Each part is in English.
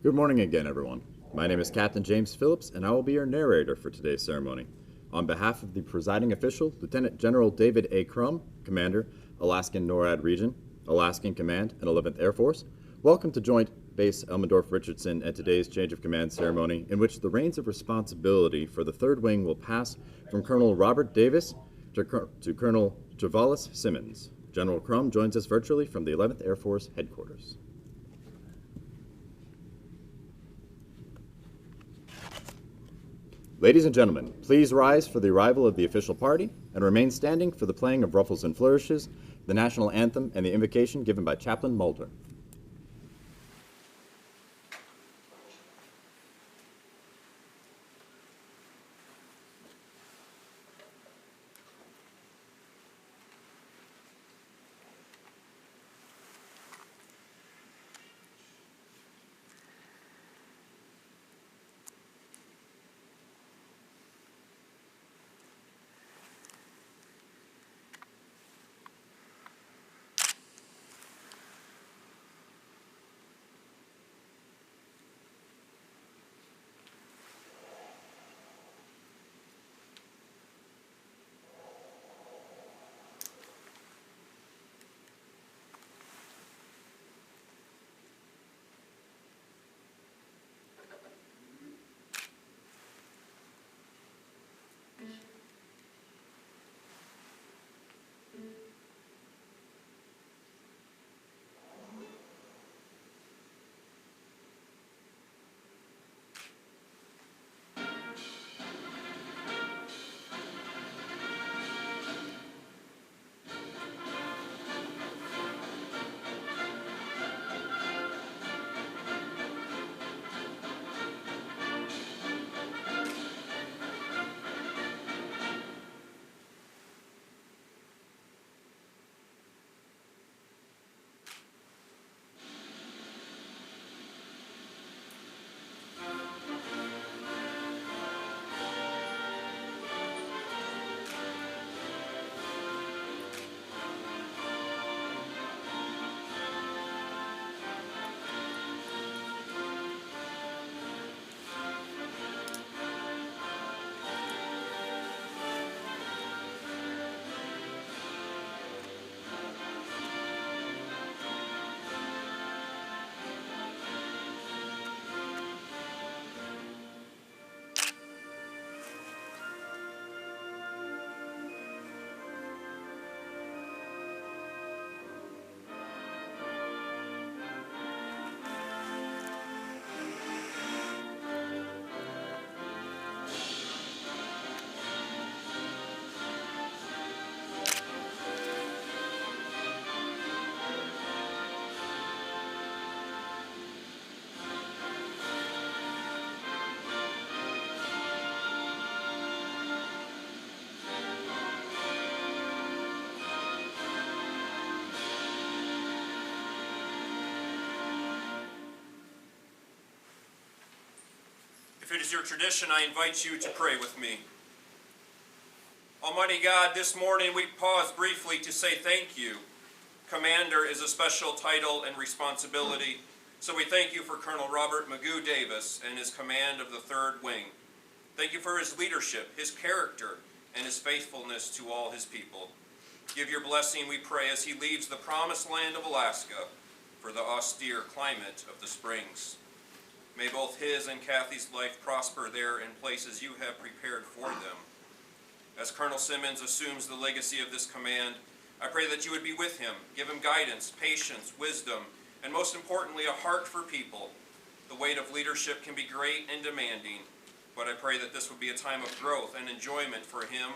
Good morning again, everyone. My name is Captain James Phillips, and I will be your narrator for today's ceremony. On behalf of the presiding official, Lieutenant General David A. Crum, Commander, Alaskan NORAD Region, Alaskan Command, and 11th Air Force, welcome to Joint Base Elmendorf-Richardson and today's change of command ceremony, in which the reins of responsibility for the 3rd Wing will pass from Colonel Robert Davis to Colonel Travalis Simmons. General Crum joins us virtually from the 11th Air Force headquarters. Ladies and gentlemen, please rise for the arrival of the official party and remain standing for the playing of Ruffles and Flourishes, the national anthem, and the invocation given by Chaplain Mulder. If it is your tradition, I invite you to pray with me. Almighty God, this morning we pause briefly to say thank you. Commander is a special title and responsibility, so we thank you for Colonel Robert Magoo Davis and his command of the 3rd Wing. Thank you for his leadership, his character, and his faithfulness to all his people. Give your blessing, we pray, as he leaves the promised land of Alaska for the austere climate of the Springs. May both his and Kathy's life prosper there in places you have prepared for them. As Colonel Simmons assumes the legacy of this command, I pray that you would be with him, give him guidance, patience, wisdom, and most importantly, a heart for people. The weight of leadership can be great and demanding, but I pray that this would be a time of growth and enjoyment for him,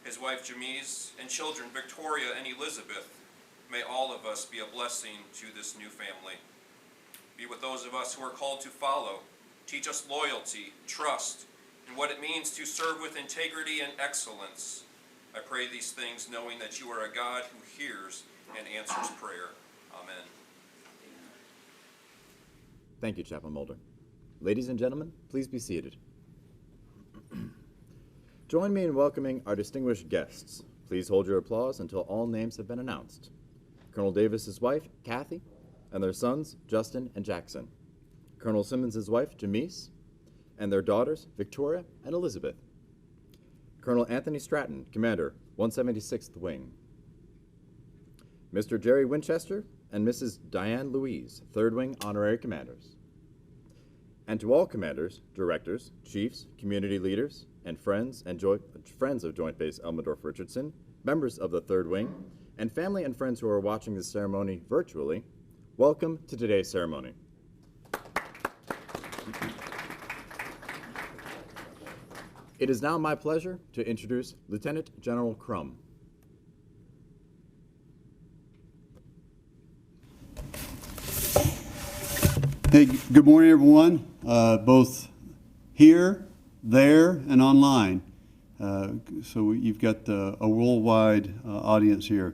his wife Jamise, and children Victoria and Elizabeth. May all of us be a blessing to this new family. Be with those of us who are called to follow. Teach us loyalty, trust, and what it means to serve with integrity and excellence. I pray these things knowing that you are a God who hears and answers prayer. Amen. Thank you, Chaplain Mulder. Ladies and gentlemen, please be seated. Join me in welcoming our distinguished guests. Please hold your applause until all names have been announced. Colonel Davis's wife, Kathy, and their sons, Justin and Jackson. Colonel Simmons' wife, Jamise, and their daughters, Victoria and Elizabeth. Colonel Anthony Stratton, Commander, 176th Wing. Mr. Jerry Winchester and Mrs. Diane Louise, 3rd Wing Honorary Commanders. And to all commanders, directors, chiefs, community leaders, and friends of Joint Base Elmendorf-Richardson, members of the 3rd Wing, and family and friends who are watching this ceremony virtually, welcome to today's ceremony. It is now my pleasure to introduce Lieutenant General Crum. Hey, good morning, everyone, both here, there, and online. So you've got a worldwide audience here.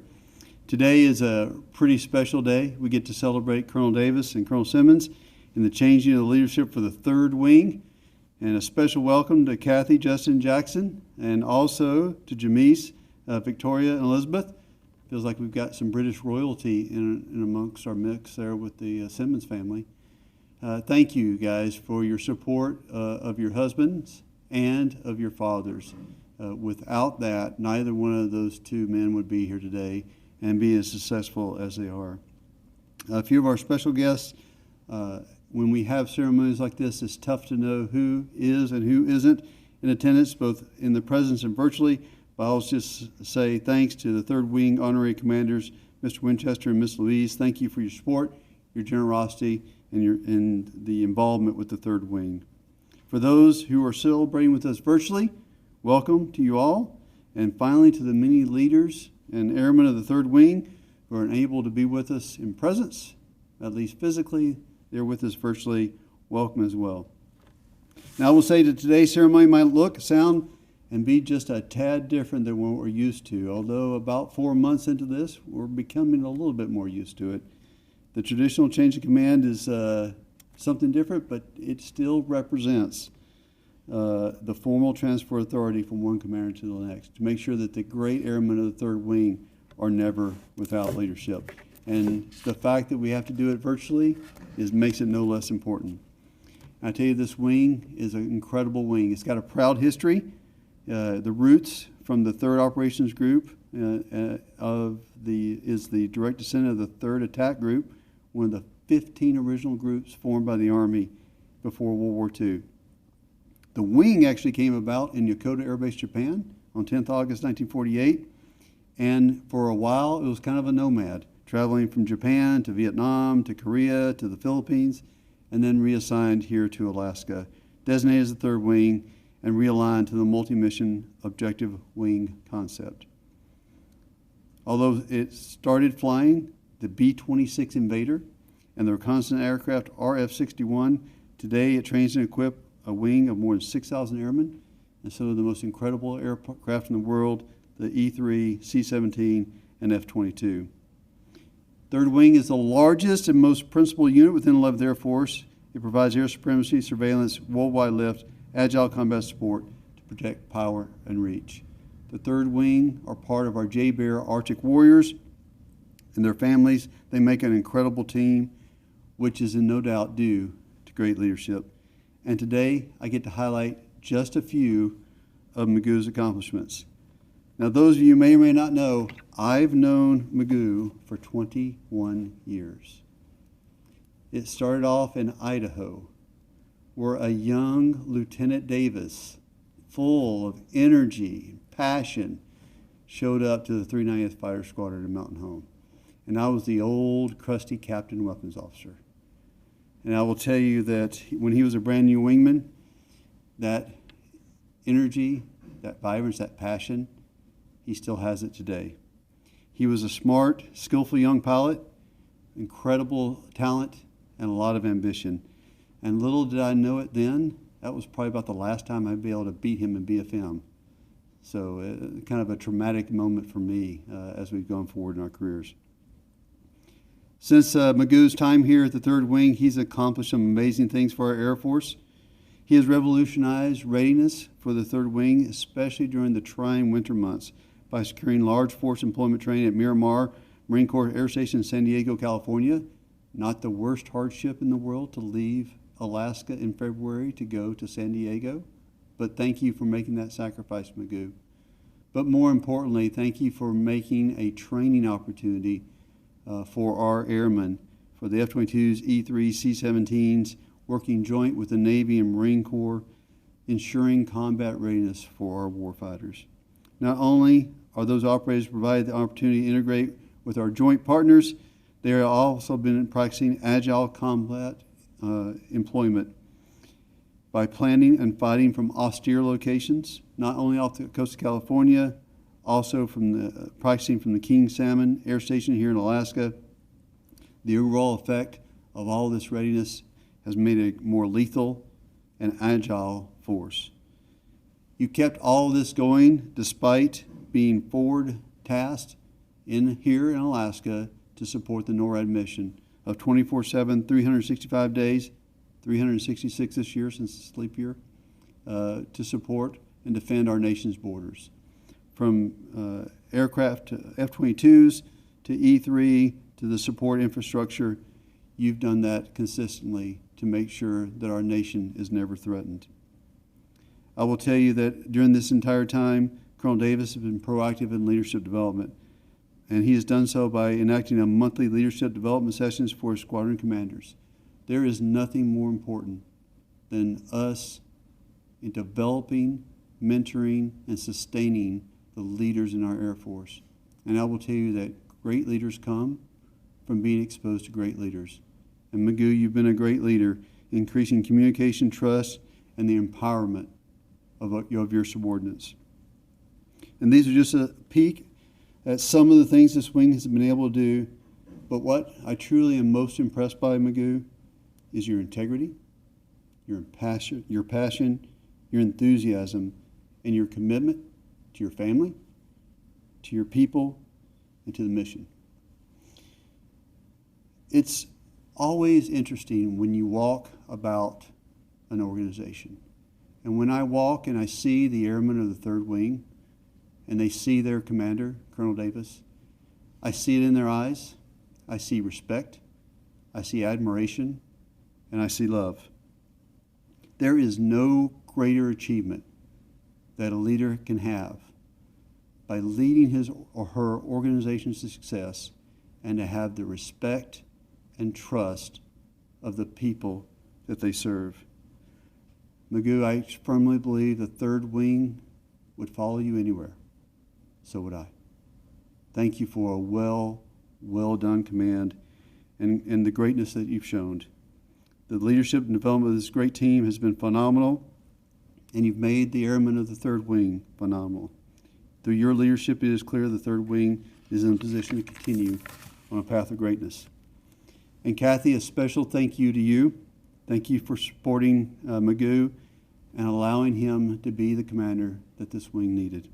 Today is a pretty special day. We get to celebrate Colonel Davis and Colonel Simmons in the changing of the leadership for the 3rd Wing. And a special welcome to Kathy, Justin, Jackson, and also to Jamise, Victoria, and Elizabeth. Feels like we've got some British royalty in amongst our mix there with the Simmons family. Thank you, guys, for your support of your husbands and of your fathers. Without that, neither one of those two men would be here today and be as successful as they are. A few of our special guests, when we have ceremonies like this, it's tough to know who is and who isn't in attendance, both in the presence and virtually. But I'll just say thanks to the 3rd Wing Honorary Commanders, Mr. Winchester and Miss Louise. Thank you for your support, your generosity, and the involvement with the 3rd Wing. For those who are celebrating with us virtually, welcome to you all. And finally, to the many leaders and airmen of the 3rd Wing who are unable to be with us in presence, at least physically, they're with us virtually. Welcome as well. Now, I will say that today's ceremony might look, sound, and be just a tad different than what we're used to. Although about 4 months into this, we're becoming a little bit more used to it. The traditional change of command is something different, but it still represents the formal transfer authority from one commander to the next to make sure that the great airmen of the 3rd Wing are never without leadership. And the fact that we have to do it virtually makes it no less important. I tell you, this wing is an incredible wing. It's got a proud history. The roots from the 3rd Operations Group is the direct descendant of the 3rd Attack Group, one of the 15 original groups formed by the Army before World War II. The wing actually came about in Yokota Air Base, Japan on 10th August 1948. And for a while, it was kind of a nomad, traveling from Japan to Vietnam to Korea to the Philippines, and then reassigned here to Alaska, designated as the 3rd Wing, and realigned to the multi-mission objective wing concept. Although it started flying the B-26 Invader and the reconnaissance aircraft RF-61, today it trains and equips a wing of more than 6,000 airmen, and some of the most incredible aircraft in the world, the E-3, C-17, and F-22. 3rd Wing is the largest and most principal unit within the 11th Air Force. It provides air supremacy, surveillance, worldwide lift, agile combat support to protect power and reach. The 3rd Wing are part of our J-Bear Arctic Warriors and their families. They make an incredible team, which is in no doubt due to great leadership. And today, I get to highlight just a few of Magoo's accomplishments. Now, those of you may or may not know, I've known Magoo for 21 years. It started off in Idaho, where a young Lieutenant Davis, full of energy and passion, showed up to the 390th Fighter Squadron in Mountain Home. And I was the old, crusty captain weapons officer. And I will tell you that when he was a brand new wingman, that energy, that vibrance, that passion, he still has it today. He was a smart, skillful young pilot, incredible talent, and a lot of ambition. And little did I know it then, that was probably about the last time I'd be able to beat him in BFM. So kind of a traumatic moment for me as we've gone forward in our careers. Since Magoo's time here at the 3rd Wing, he's accomplished some amazing things for our Air Force. He has revolutionized readiness for the 3rd Wing, especially during the trying winter months, by securing large force employment training at Miramar Marine Corps Air Station in San Diego, California. Not the worst hardship in the world to leave Alaska in February to go to San Diego, but thank you for making that sacrifice, Magoo. But more importantly, thank you for making a training opportunity for our airmen, for the F-22s, E-3s, C-17s, working joint with the Navy and Marine Corps, ensuring combat readiness for our warfighters. Not only are those operators provided the opportunity to integrate with our joint partners, they have also been practicing agile combat employment by planning and fighting from austere locations, not only off the coast of California, also from practicing from the King Salmon Air Station here in Alaska. The overall effect of all this readiness has made a more lethal and agile force. You kept all of this going despite being forward tasked here in Alaska to support the NORAD mission of 24/7, 365 days, 366 this year since the sleep year, to support and defend our nation's borders. From aircraft to F-22s to E-3 to the support infrastructure, you've done that consistently to make sure that our nation is never threatened. I will tell you that during this entire time, Colonel Davis has been proactive in leadership development, and he has done so by enacting a monthly leadership development sessions for squadron commanders. There is nothing more important than us in developing, mentoring, and sustaining the leaders in our Air Force. And I will tell you that great leaders come from being exposed to great leaders. And Magoo, you've been a great leader, increasing communication, trust, and the empowerment of your subordinates. And these are just a peek at some of the things this wing has been able to do. But what I truly am most impressed by, Magoo, is your integrity, your passion, your enthusiasm, and your commitment to your family, to your people, and to the mission. It's always interesting when you walk about an organization. And when I walk and I see the airmen of the 3rd Wing, and they see their commander, Colonel Davis, I see it in their eyes. I see respect, I see admiration, and I see love. There is no greater achievement that a leader can have by leading his or her organization to success and to have the respect and trust of the people that they serve. Magoo, I firmly believe the 3rd Wing would follow you anywhere. So would I. Thank you for a well done command and the greatness that you've shown. The leadership and development of this great team has been phenomenal, and you've made the airmen of the 3rd Wing phenomenal. Through your leadership, it is clear the 3rd Wing is in a position to continue on a path of greatness. And Kathy, a special thank you to you. Thank you for supporting Magoo and allowing him to be the commander that this wing needed.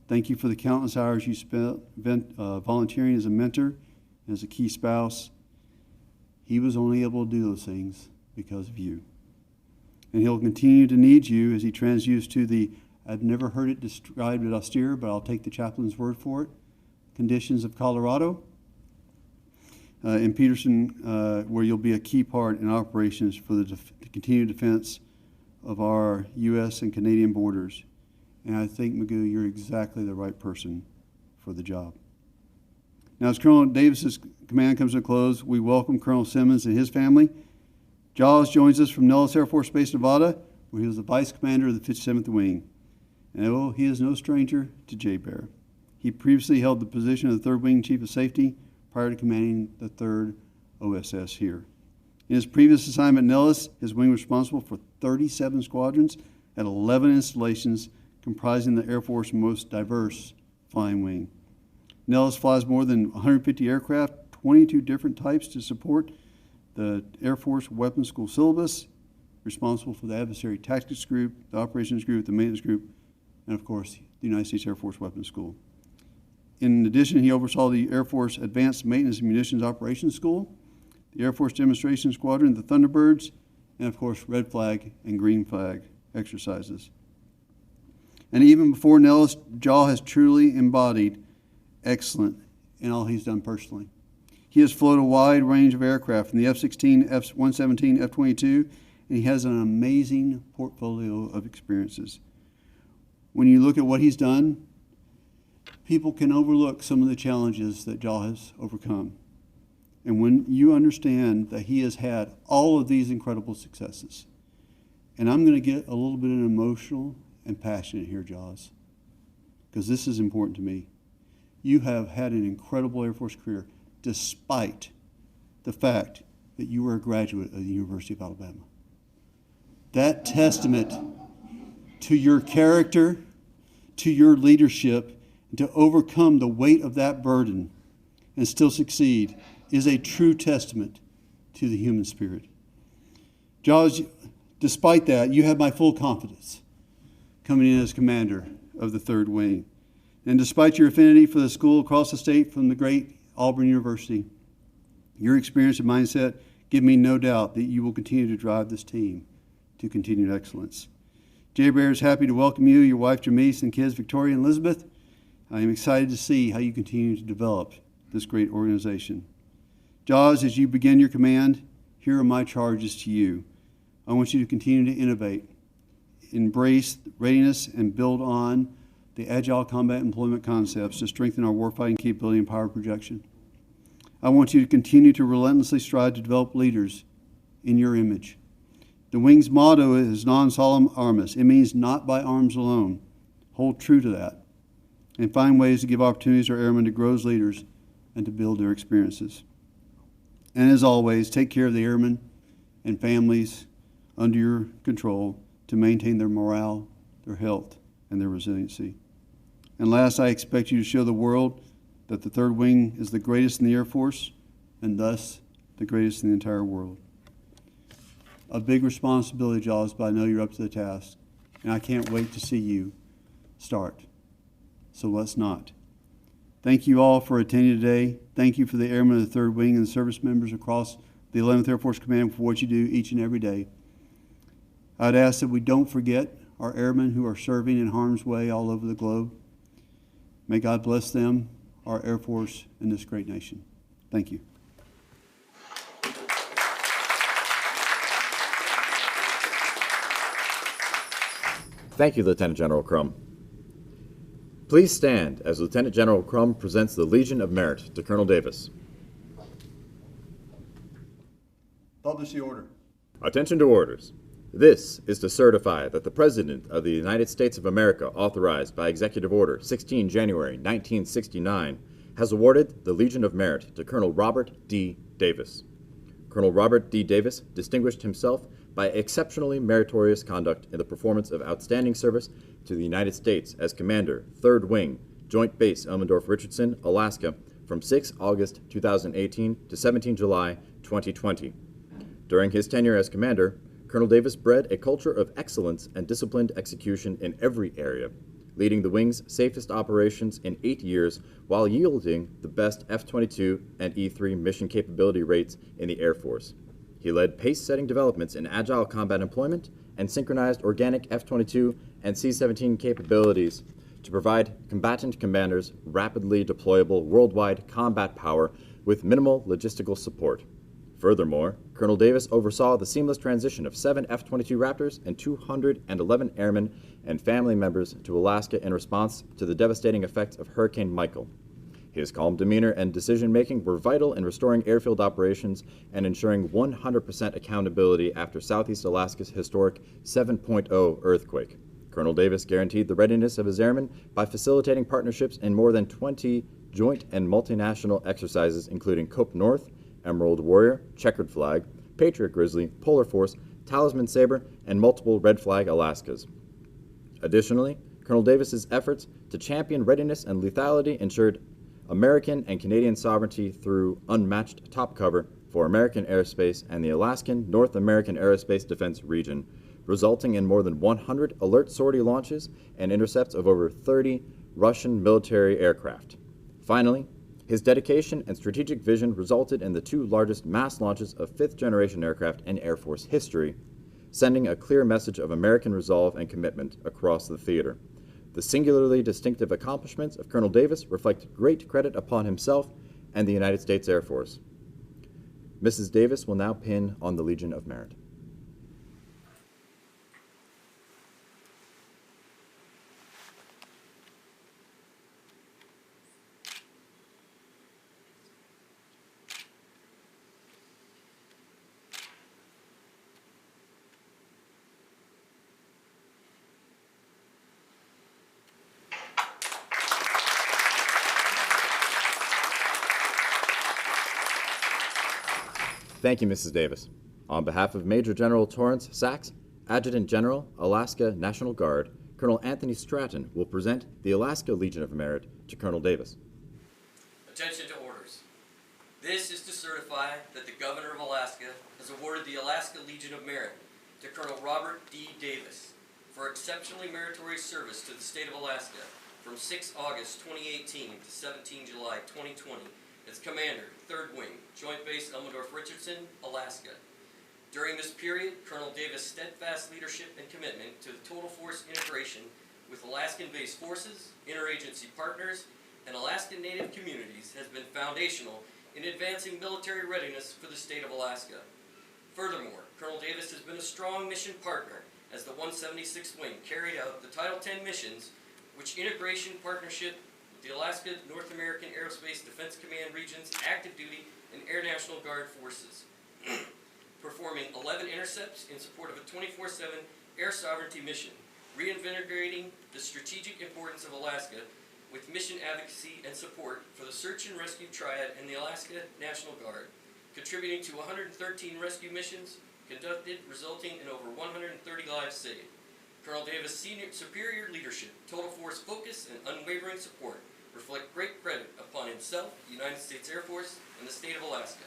Thank you for the countless hours you spent volunteering as a mentor and as a key spouse. He was only able to do those things because of you. And he'll continue to need you as he transfers to the, I've never heard it described as austere, but I'll take the chaplain's word for it, conditions of Colorado. In Peterson, where you'll be a key part in operations for the continued defense of our U.S. and Canadian borders. And I think, Magoo, you're exactly the right person for the job. Now, as Colonel Davis's command comes to a close, we welcome Colonel Simmons and his family. Jaws joins us from Nellis Air Force Base, Nevada, where he was the vice commander of the 57th Wing. And he is no stranger to J-Bear. He previously held the position of the 3rd Wing Chief of Safety prior to commanding the 3rd OSS here. In his previous assignment at Nellis, his wing was responsible for 37 squadrons at 11 installations, comprising the Air Force's most diverse flying wing. Nellis flies more than 150 aircraft, 22 different types to support the Air Force Weapons School syllabus, responsible for the Adversary Tactics Group, the Operations Group, the Maintenance Group, and of course, the United States Air Force Weapons School. In addition, he oversaw the Air Force Advanced Maintenance and Munitions Operations School, the Air Force Demonstration Squadron, the Thunderbirds, and of course, red flag and green flag exercises. And even before Nellis, Jaw has truly embodied excellent in all he's done personally. He has flown a wide range of aircraft from the F-16, F-117, F-22, and he has an amazing portfolio of experiences. When you look at what he's done, people can overlook some of the challenges that Jaw has overcome. And when you understand that he has had all of these incredible successes, and I'm going to get a little bit emotional and passionate here, Jaws, because this is important to me. You have had an incredible Air Force career despite the fact that you were a graduate of the University of Alabama. That testament to your character, to your leadership, and to overcome the weight of that burden and still succeed is a true testament to the human spirit. Jaws, despite that, you have my full confidence coming in as commander of the 3rd Wing. And despite your affinity for the school across the state from the great Auburn University, your experience and mindset give me no doubt that you will continue to drive this team to continued excellence. J. Bear is happy to welcome you, your wife Jamise, and kids Victoria and Elizabeth. I am excited to see how you continue to develop this great organization. Jaws, as you begin your command, here are my charges to you. I want you to continue to innovate, embrace readiness, and build on the agile combat employment concepts to strengthen our warfighting capability and power projection. I want you to continue to relentlessly strive to develop leaders in your image. The Wing's motto is non solum armis. It means not by arms alone. Hold true to that and find ways to give opportunities to our airmen to grow as leaders and to build their experiences. And as always, take care of the airmen and families under your control to maintain their morale, their health, and their resiliency. And last, I expect you to show the world that the 3rd Wing is the greatest in the Air Force and thus the greatest in the entire world. A big responsibility, Jaws, but I know you're up to the task, and I can't wait to see you start. So let's not. Thank you all for attending today. Thank you for the airmen of the 3rd Wing and the service members across the 11th Air Force Command for what you do each and every day. I'd ask that we don't forget our airmen who are serving in harm's way all over the globe. May God bless them, our Air Force, and this great nation. Thank you. Thank you, Lieutenant General Crum. Please stand as Lieutenant General Crum presents the Legion of Merit to Colonel Davis. Publish the order. Attention to orders. This is to certify that the President of the United States of America, authorized by Executive Order 16 January 1969, has awarded the Legion of Merit to Colonel Robert D. Davis. Colonel Robert D. Davis distinguished himself by exceptionally meritorious conduct in the performance of outstanding service to the United States as Commander, 3rd Wing, Joint Base Elmendorf-Richardson, Alaska, from 6 August 2018 to 17 July 2020. During his tenure as Commander, Colonel Davis bred a culture of excellence and disciplined execution in every area, leading the Wing's safest operations in 8 years while yielding the best F-22 and E-3 mission capability rates in the Air Force. He led pace-setting developments in agile combat employment and synchronized organic F-22 and C-17 capabilities to provide combatant commanders rapidly deployable worldwide combat power with minimal logistical support. Furthermore, Colonel Davis oversaw the seamless transition of 7 F-22 Raptors and 211 airmen and family members to Alaska in response to the devastating effects of Hurricane Michael. His calm demeanor and decision-making were vital in restoring airfield operations and ensuring 100% accountability after Southeast Alaska's historic 7.0 earthquake. Colonel Davis guaranteed the readiness of his airmen by facilitating partnerships in more than 20 joint and multinational exercises, including COPE North, Emerald Warrior, Checkered Flag, Patriot Grizzly, Polar Force, Talisman Sabre, and multiple Red Flag Alaskas. Additionally, Colonel Davis's efforts to champion readiness and lethality ensured American and Canadian sovereignty through unmatched top cover for American airspace and the Alaskan North American Aerospace Defense Region, resulting in more than 100 alert sortie launches and intercepts of over 30 Russian military aircraft. Finally, his dedication and strategic vision resulted in the 2 largest mass launches of 5th-generation aircraft in Air Force history, sending a clear message of American resolve and commitment across the theater. The singularly distinctive accomplishments of Colonel Davis reflect great credit upon himself and the United States Air Force. Mrs. Davis will now pin on the Legion of Merit. Thank you, Mrs. Davis. On behalf of Major General Torrance Sachs, Adjutant General, Alaska National Guard, Colonel Anthony Stratton will present the Alaska Legion of Merit to Colonel Davis. Attention to orders. This is to certify that the Governor of Alaska has awarded the Alaska Legion of Merit to Colonel Robert D. Davis for exceptionally meritorious service to the state of Alaska from 6 August 2018 to 17 July 2020 as Commander, 3rd Wing, Joint Base Elmendorf-Richardson, Alaska. During this period, Colonel Davis' steadfast leadership and commitment to the total force integration with Alaskan-based forces, interagency partners, and Alaskan Native communities has been foundational in advancing military readiness for the state of Alaska. Furthermore, Colonel Davis has been a strong mission partner as the 176th Wing carried out the Title X missions, which integration partnership with the Alaska North American Aerospace Defense Command Region's active duty and Air National Guard forces, performing 11 intercepts in support of a 24/7 air sovereignty mission, reinvigorating the strategic importance of Alaska with mission advocacy and support for the search and rescue triad and the Alaska National Guard, contributing to 113 rescue missions conducted, resulting in over 130 lives saved. Colonel Davis' superior leadership, total force focus, and unwavering support reflect great credit upon himself, the United States Air Force, and the state of Alaska.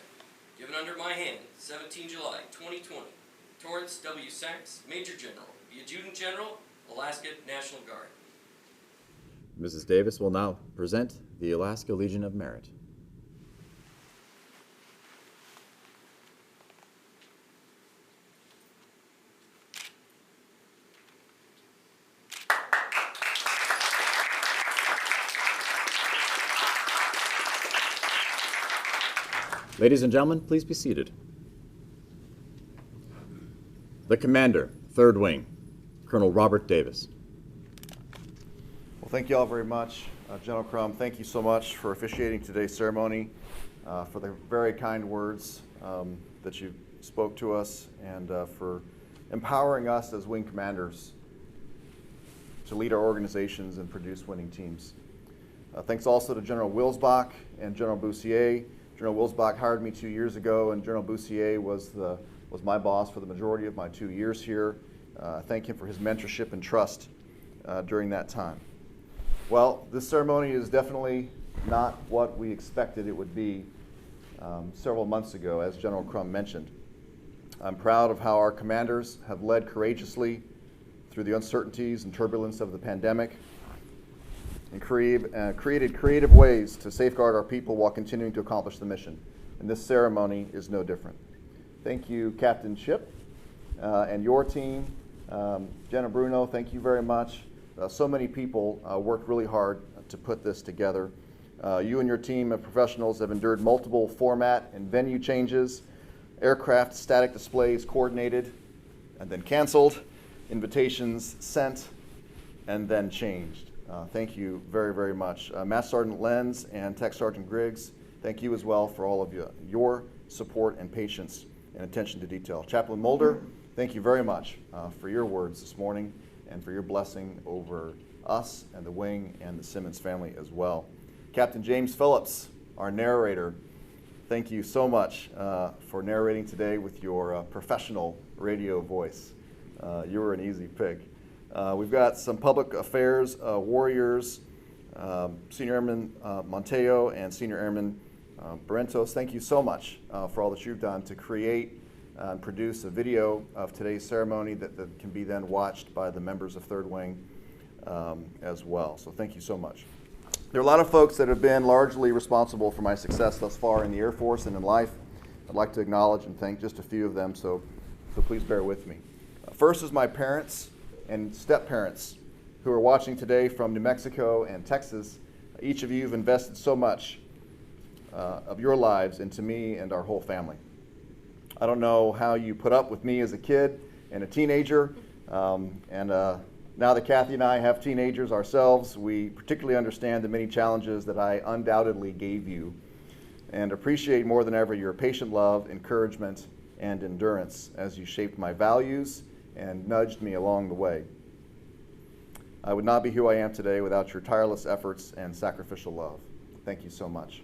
Given under my hand, 17 July 2020, Torrance W. Sachs, Major General, the Adjutant General, Alaska National Guard. Mrs. Davis will now present the Alaska Legion of Merit. Ladies and gentlemen, please be seated. The Commander, 3rd Wing, Colonel Robert Davis. Well, thank you all very much. General Crum, thank you so much for officiating today's ceremony, for the very kind words that you spoke to us, and for empowering us as wing commanders to lead our organizations and produce winning teams. Thanks also to General Wilsbach and General Bussier. General Wilsbach hired me 2 years ago, and General Bussier was my boss for the majority of my 2 years here. Thank him for his mentorship and trust during that time. Well, this ceremony is definitely not what we expected it would be several months ago, as General Crum mentioned. I'm proud of how our commanders have led courageously through the uncertainties and turbulence of the pandemic and created creative ways to safeguard our people while continuing to accomplish the mission. And this ceremony is no different. Thank you, Captain Chip, and your team. Jenna Bruno, thank you very much. So many people worked really hard to put this together. You and your team of professionals have endured multiple format and venue changes, aircraft static displays coordinated and then canceled, invitations sent and then changed. Thank you very, very much. Master Sergeant Lenz and Tech Sergeant Griggs, thank you as well for all of your support and patience and attention to detail. Chaplain Mulder, thank you very much for your words this morning and for your blessing over us and the wing and the Simmons family as well. Captain James Phillips, our narrator, thank you so much for narrating today with your professional radio voice. You were an easy pick. We've got some public affairs warriors, Senior Airman Monteo and Senior Airman Barrentos. Thank you so much for all that you've done to create and produce a video of today's ceremony that can be then watched by the members of 3rd Wing as well. So thank you so much. There are a lot of folks that have been largely responsible for my success thus far in the Air Force and in life. I'd like to acknowledge and thank just a few of them, so please bear with me. First is my parents and step-parents who are watching today from New Mexico and Texas. Each of you have invested so much of your lives into me and our whole family. I don't know how you put up with me as a kid and a teenager, and now that Kathy and I have teenagers ourselves, we particularly understand the many challenges that I undoubtedly gave you and appreciate more than ever your patient love, encouragement, and endurance as you shaped my values and nudged me along the way. I would not be who I am today without your tireless efforts and sacrificial love. Thank you so much.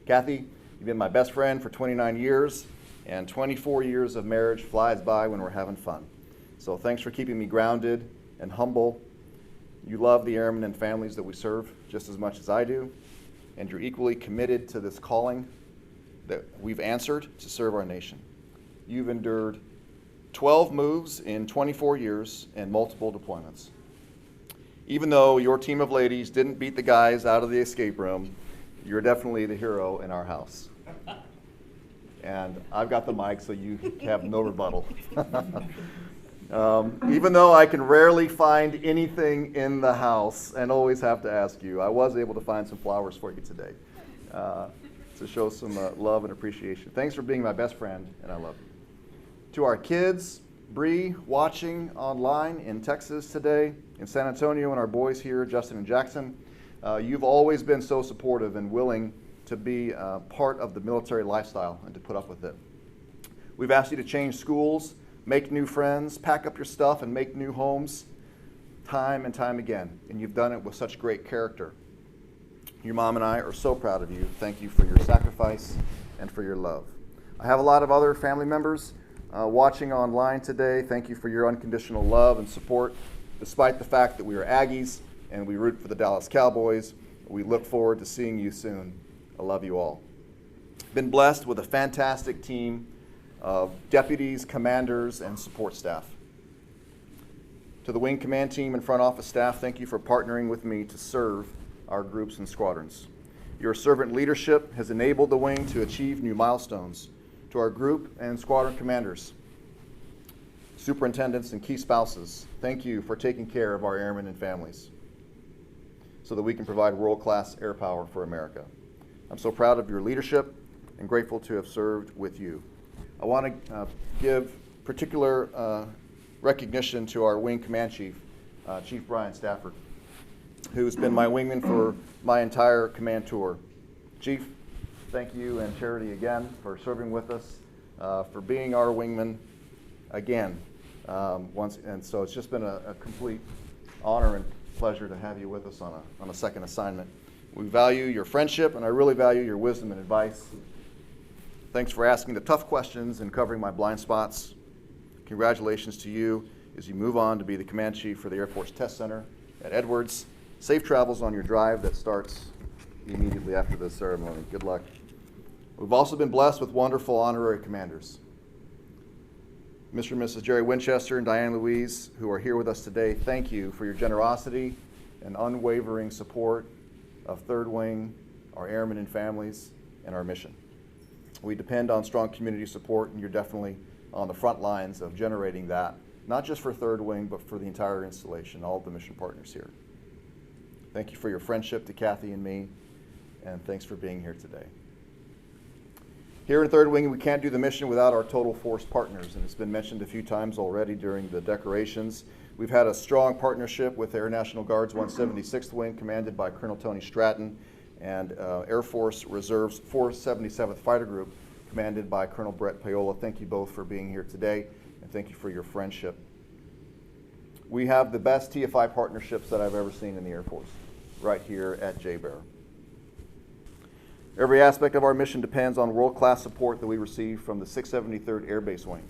Kathy, you've been my best friend for 29 years, And 24 years of marriage flies by when we're having fun. So thanks for keeping me grounded and humble. You love the airmen and families that we serve just as much as I do, and you're equally committed to this calling that we've answered to serve our nation. You've endured 12 moves in 24 years and multiple deployments. Even though your team of ladies didn't beat the guys out of the escape room, you're definitely the hero in our house. And I've got the mic, so you have no rebuttal. Even though I can rarely find anything in the house and always have to ask you, I was able to find some flowers for you today to show some love and appreciation. Thanks for being my best friend, and I love you. To our kids, Bree, watching online in Texas today, in San Antonio, and our boys here, Justin and Jackson, you've always been so supportive and willing to be part of the military lifestyle and to put up with it. We've asked you to change schools, make new friends, pack up your stuff, and make new homes time and time again. And you've done it with such great character. Your mom and I are so proud of you. Thank you for your sacrifice and for your love. I have a lot of other family members watching online today. Thank you for your unconditional love and support, despite the fact that we are Aggies and we root for the Dallas Cowboys. We look forward to seeing you soon. I love you all. Been blessed with a fantastic team of deputies, commanders, and support staff. To the wing command team and front office staff, thank you for partnering with me to serve our groups and squadrons. Your servant leadership has enabled the wing to achieve new milestones. To our group and squadron commanders, superintendents, and key spouses, thank you for taking care of our airmen and families so that we can provide world-class air power for America. I'm so proud of your leadership and grateful to have served with you. I want to give particular recognition to our wing command chief, Chief Brian Stafford, who's been my wingman for my entire command tour. Chief, thank you and Charity again for serving with us, for being our wingman again. And so it's just been a complete honor and pleasure to have you with us on a second assignment. We value your friendship, and I really value your wisdom and advice. Thanks for asking the tough questions and covering my blind spots. Congratulations to you as you move on to be the command chief for the Air Force Test Center at Edwards. Safe travels on your drive that starts immediately after this ceremony. Good luck. We've also been blessed with wonderful honorary commanders. Mr. and Mrs. Jerry Winchester and Diane Louise, who are here with us today, thank you for your generosity and unwavering support of 3rd Wing, our airmen and families, and our mission. We depend on strong community support, and you're definitely on the front lines of generating that, not just for 3rd Wing, but for the entire installation, all of the mission partners here. Thank you for your friendship to Kathy and me, and thanks for being here today. Here in 3rd Wing, we can't do the mission without our total force partners, and it's been mentioned a few times already during the decorations. We've had a strong partnership with Air National Guard's 176th Wing, commanded by Colonel Tony Stratton, and Air Force Reserve's 477th Fighter Group, commanded by Colonel Brett Paola. Thank you both for being here today, and thank you for your friendship. We have the best TFI partnerships that I've ever seen in the Air Force, right here at JBEAR. Every aspect of our mission depends on world-class support that we receive from the 673rd Air Base Wing.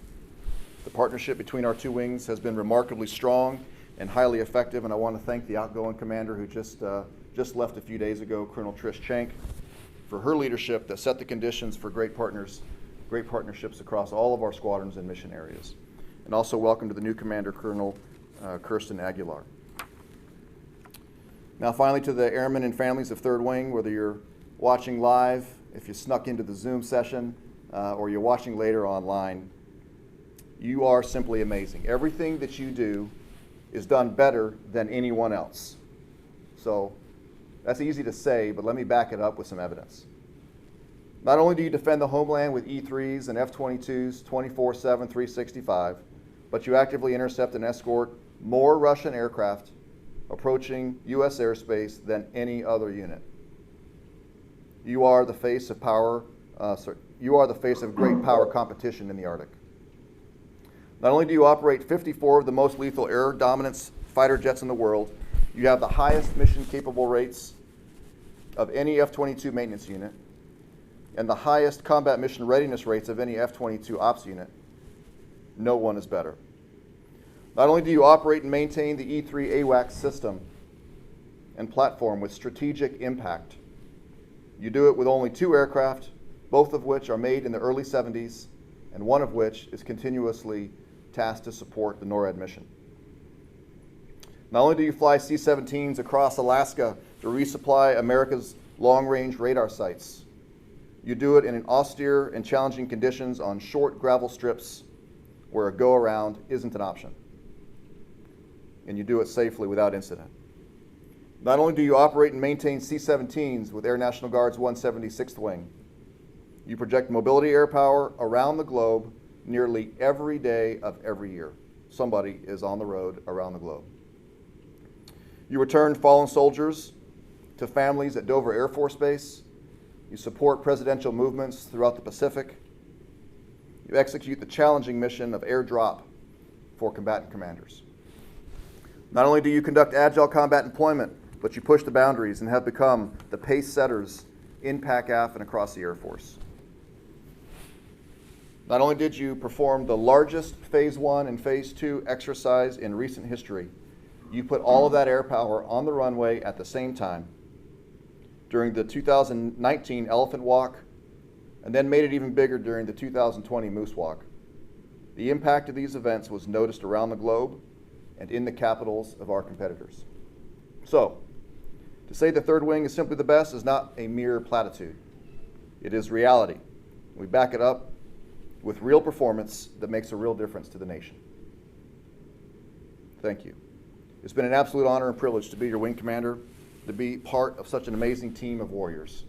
The partnership between our two wings has been remarkably strong and highly effective, and I want to thank the outgoing commander who just left a few days ago, Colonel Trish Schenk, for her leadership that set the conditions for great partnerships across all of our squadrons and mission areas. And also welcome to the new commander, Colonel Kirsten Aguilar. Now finally, to the airmen and families of 3rd Wing, whether you're watching live, if you snuck into the Zoom session, or you're watching later online, you are simply amazing. Everything that you do is done better than anyone else. So that's easy to say, but let me back it up with some evidence. Not only do you defend the homeland with E-3s and F-22s 24/7, 365, but you actively intercept and escort more Russian aircraft approaching U.S. airspace than any other unit. You are the face of power. You are the face of great power competition in the Arctic. Not only do you operate 54 of the most lethal air dominance fighter jets in the world, you have the highest mission capable rates of any F-22 maintenance unit. and the highest combat mission readiness rates of any F-22 ops unit, no one is better. Not only do you operate and maintain the E-3 AWACS system and platform with strategic impact, you do it with only 2 aircraft, both of which are made in the early 70s, and one of which is continuously tasked to support the NORAD mission. Not only do you fly C-17s across Alaska to resupply America's long-range radar sites, you do it in austere and challenging conditions on short gravel strips where a go-around isn't an option. And you do it safely without incident. Not only do you operate and maintain C-17s with Air National Guard's 176th Wing, you project mobility air power around the globe nearly every day of every year. Somebody is on the road around the globe. You return fallen soldiers to families at Dover Air Force Base. You support presidential movements throughout the Pacific. You execute the challenging mission of airdrop for combatant commanders. Not only do you conduct agile combat employment, but you push the boundaries and have become the pace setters in PACAF and across the Air Force. Not only did you perform the largest Phase 1 and Phase 2 exercise in recent history, you put all of that air power on the runway at the same time during the 2019 Elephant Walk, and then made it even bigger during the 2020 Moose Walk. The impact of these events was noticed around the globe and in the capitals of our competitors. So, to say the Third Wing is simply the best is not a mere platitude. It is reality. We back it up with real performance that makes a real difference to the nation. Thank you. It's been an absolute honor and privilege to be your wing commander, to be part of such an amazing team of warriors.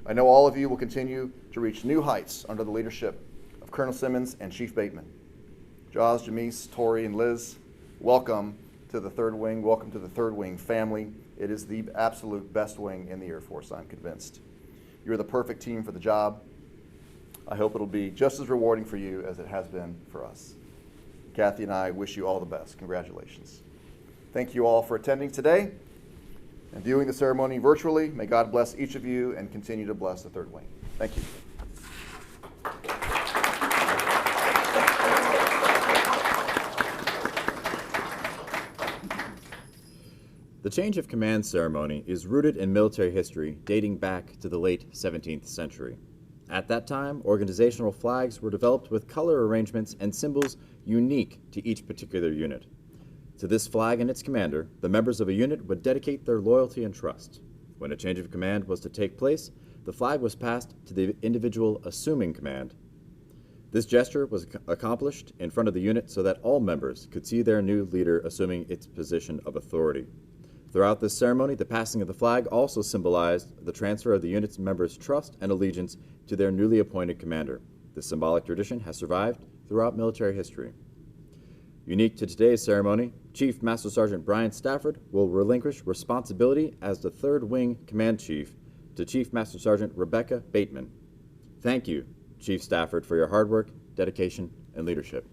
I know all of you will continue to reach new heights under the leadership of Colonel Simmons and Chief Bateman. Jaws, Jamise, Tori, and Liz, welcome to the Third Wing. Welcome to the Third Wing family. It is the absolute best wing in the Air Force, I'm convinced. You're the perfect team for the job. I hope it'll be just as rewarding for you as it has been for us. Kathy and I wish you all the best. Congratulations. Thank you all for attending today and viewing the ceremony virtually. May God bless each of you and continue to bless the Third Wing. Thank you. The change of command ceremony is rooted in military history dating back to the late 17th century. At that time, organizational flags were developed with color arrangements and symbols unique to each particular unit. To this flag and its commander, the members of a unit would dedicate their loyalty and trust. When a change of command was to take place, the flag was passed to the individual assuming command. This gesture was accomplished in front of the unit so that all members could see their new leader assuming its position of authority. Throughout this ceremony, the passing of the flag also symbolized the transfer of the unit's members' trust and allegiance to their newly appointed commander. This symbolic tradition has survived throughout military history. Unique to today's ceremony, Chief Master Sergeant Brian Stafford will relinquish responsibility as the Third Wing Command Chief to Chief Master Sergeant Rebecca Bateman. Thank you, Chief Stafford, for your hard work, dedication, and leadership.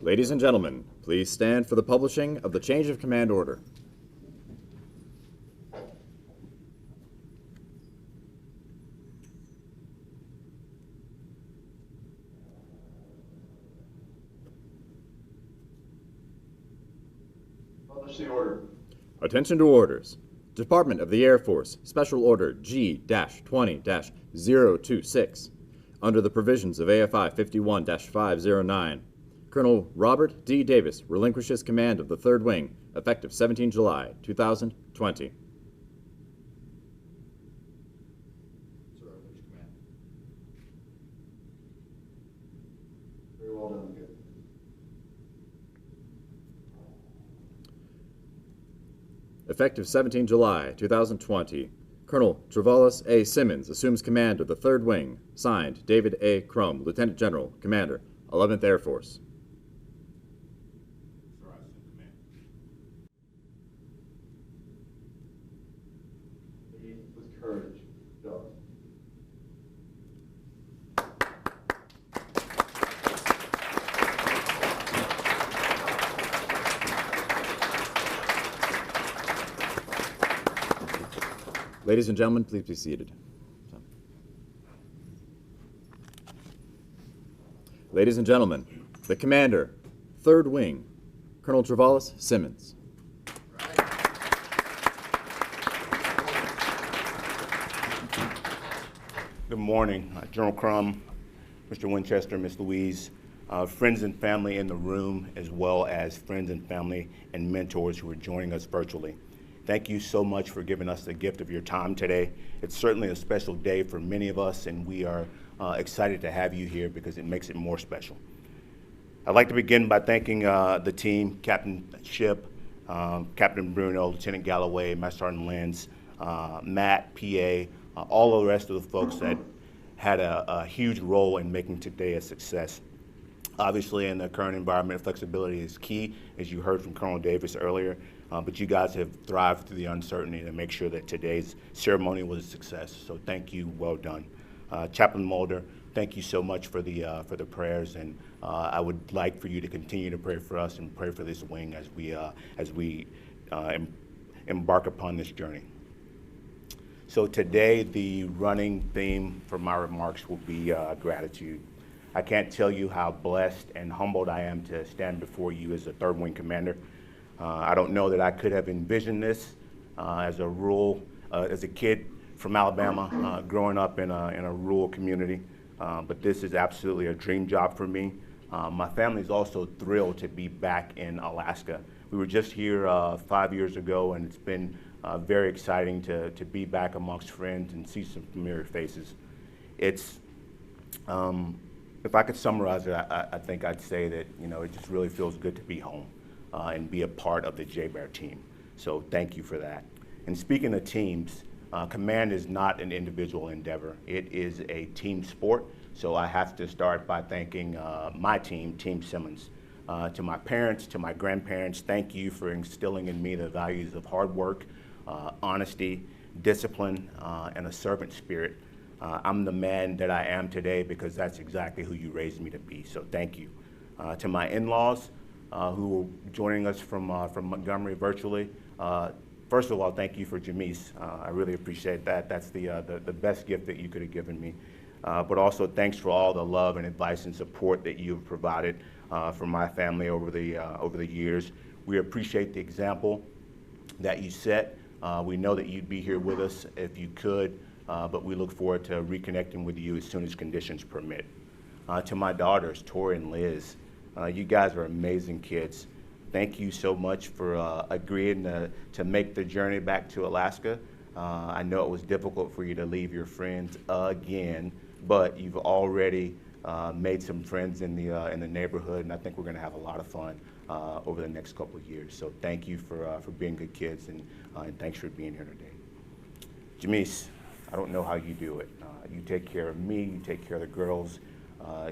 Ladies and gentlemen, please stand for the publishing of the Change of Command Order. Publish the order. Attention to orders. Department of the Air Force, Special Order G-20-026. Under the provisions of AFI 51-509, Colonel Robert D. Davis relinquishes command of the Third Wing, effective 17 July 2020. Sir, I relinquish command. Very well done. Good. Effective 17 July 2020, Colonel Travalis A. Simmons assumes command of the Third Wing. Signed, David A. Crum, Lieutenant General, Commander, 11th Air Force. With courage. Go. Ladies and gentlemen, please be seated. Ladies and gentlemen, the Commander, 3rd Wing, Colonel Travalis Simmons. Good morning, General Crum, Mr. Winchester, Ms. Louise, friends and family in the room, as well as friends and family and mentors who are joining us virtually. Thank you so much for giving us the gift of your time today. It's certainly a special day for many of us, and we are excited to have you here because it makes it more special. I'd like to begin by thanking the team, Captain Ship, Captain Bruno, Lieutenant Galloway, Master Sergeant Lenz, Matt, PA, all of the rest of the folks that had a huge role in making today a success. Obviously, in the current environment, flexibility is key, as you heard from Colonel Davis earlier, but you guys have thrived through the uncertainty to make sure that today's ceremony was a success. So thank you, well done. Chaplain Mulder, thank you so much for the prayers, and I would like for you to continue to pray for us and pray for this wing as we embark upon this journey. So today, the running theme for my remarks will be gratitude. I can't tell you how blessed and humbled I am to stand before you as a 3rd Wing Commander. I don't know that I could have envisioned this as a kid from Alabama, growing up in a rural community, but this is absolutely a dream job for me. My family is also thrilled to be back in Alaska. We were just here 5 years ago, and it's been very exciting to be back amongst friends and see some familiar faces. It's, if I could summarize it, I think I'd say that, it just really feels good to be home and be a part of the JBEAR team. So thank you for that. And speaking of teams, command is not an individual endeavor. It is a team sport. So I have to start by thanking my team, Team Simmons. To my parents, to my grandparents, thank you for instilling in me the values of hard work, honesty, discipline, and a servant spirit. I'm the man that I am today because that's exactly who you raised me to be, so thank you. To my in-laws who are joining us from Montgomery virtually, first of all, thank you for Jamise. I really appreciate that. That's the best gift that you could have given me. But also thanks for all the love and advice and support that you've provided for my family over the years. We appreciate the example that you set. We know that you'd be here with us if you could, but we look forward to reconnecting with you as soon as conditions permit. To my daughters, Tori and Liz, you guys are amazing kids. Thank you so much for agreeing to make the journey back to Alaska. I know it was difficult for you to leave your friends again, but you've already made some friends in the neighborhood, and I think we're going to have a lot of fun over the next couple of years. So thank you for being good kids, and thanks for being here today. Jamise, I don't know how you do it. You take care of me, you take care of the girls,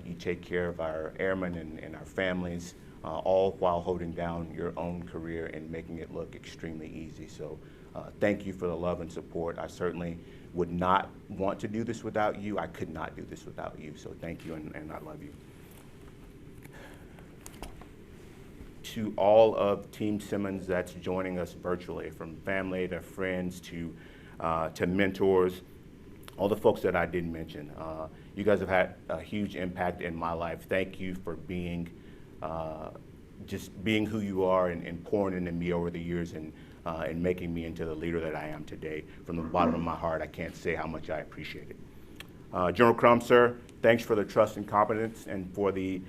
you take care of our airmen and our families, all while holding down your own career and making it look extremely easy. So thank you for the love and support. I certainly would not want to do this without you. I could not do this without you. So thank you, and I love you. To all of Team Simmons that's joining us virtually, from family to friends to mentors, all the folks that I didn't mention, you guys have had a huge impact in my life. Thank you for being just being who you are and pouring into me over the years and making me into the leader that I am today. From the bottom of my heart, I can't say how much I appreciate it. General Crum, sir, thanks for the trust and confidence and for the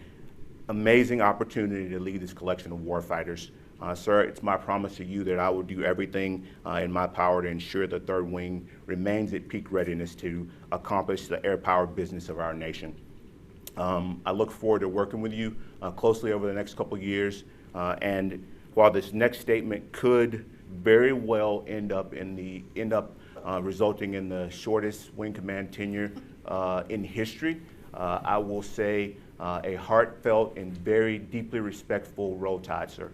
amazing opportunity to lead this collection of warfighters. Sir, it's my promise to you that I will do everything in my power to ensure the 3rd Wing remains at peak readiness to accomplish the air power business of our nation. I look forward to working with you closely over the next couple of years, and while this next statement could very well end up resulting in the shortest wing command tenure in history, I will say a heartfelt and very deeply respectful roll tide, sir.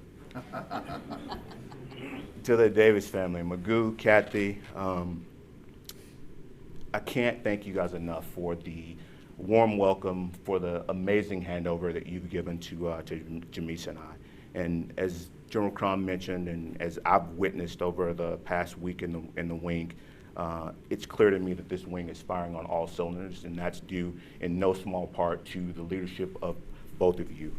To the Davis family, Magoo, Kathy, I can't thank you guys enough for the warm welcome, for the amazing handover that you've given to Jamise and I. And as General Crum mentioned, and as I've witnessed over the past week in the wing, it's clear to me that this wing is firing on all cylinders, and that's due in no small part to the leadership of both of you.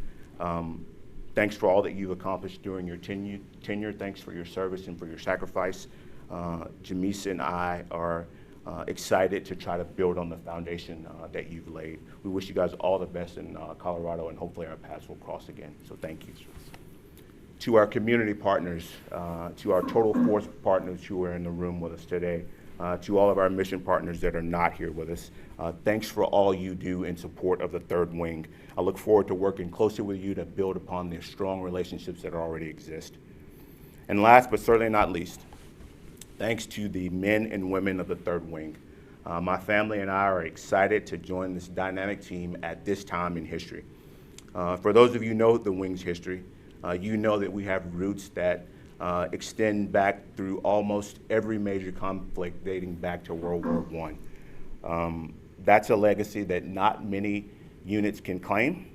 Thanks for all that you've accomplished during your tenure. Thanks for your service and for your sacrifice. Jamisa and I are excited to try to build on the foundation that you've laid. We wish you guys all the best in Colorado, and hopefully our paths will cross again. So thank you. To our community partners, to our total force partners who are in the room with us today, to all of our mission partners that are not here with us, thanks for all you do in support of the Third Wing. I look forward to working closely with you to build upon the strong relationships that already exist. And last but certainly not least, thanks to the men and women of the Third Wing. My family and I are excited to join this dynamic team at this time in history. For those of you who know the Wing's history, you know that we have roots that extend back through almost every major conflict dating back to World War I. That's a legacy that not many units can claim.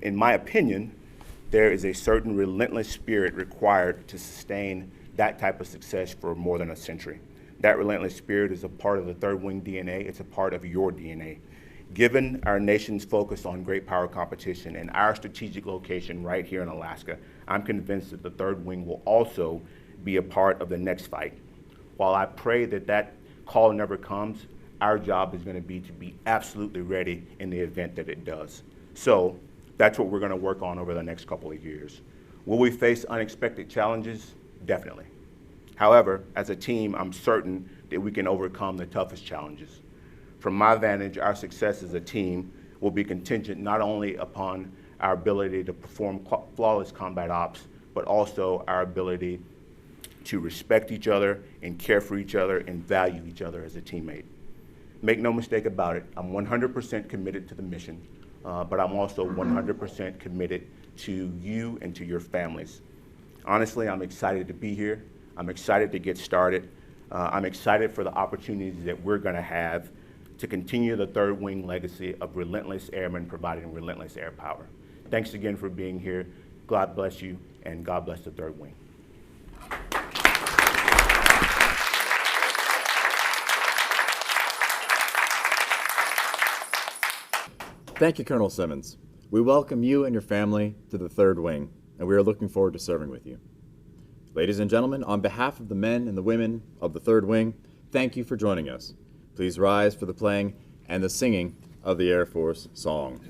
In my opinion, there is a certain relentless spirit required to sustain that type of success for more than a century. That relentless spirit is a part of the Third Wing DNA. It's a part of your DNA. Given our nation's focus on great power competition and our strategic location right here in Alaska, I'm convinced that the Third Wing will also be a part of the next fight. While I pray that that call never comes, our job is going to be absolutely ready in the event that it does. So that's what we're going to work on over the next couple of years. Will we face unexpected challenges? Definitely. However, as a team, I'm certain that we can overcome the toughest challenges. From my vantage, our success as a team will be contingent not only upon our ability to perform flawless combat ops, but also our ability to respect each other and care for each other and value each other as a teammate. Make no mistake about it, I'm 100% committed to the mission, but I'm also 100% committed to you and to your families. Honestly, I'm excited to be here. I'm excited to get started. I'm excited for the opportunities that we're going to have to continue the Third Wing legacy of relentless airmen providing relentless air power. Thanks again for being here. God bless you, and God bless the Third Wing. Thank you, Colonel Simmons. We welcome you and your family to the Third Wing, and we are looking forward to serving with you. Ladies and gentlemen, on behalf of the men and the women of the Third Wing, thank you for joining us. Please rise for the playing and the singing of the Air Force song.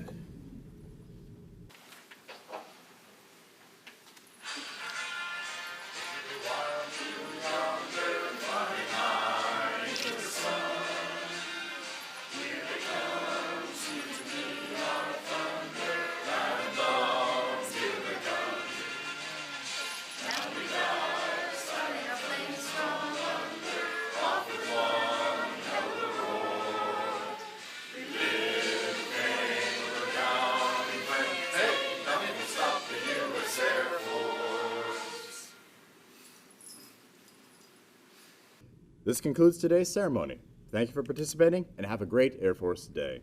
This concludes today's ceremony. Thank you for participating and have a great Air Force Day.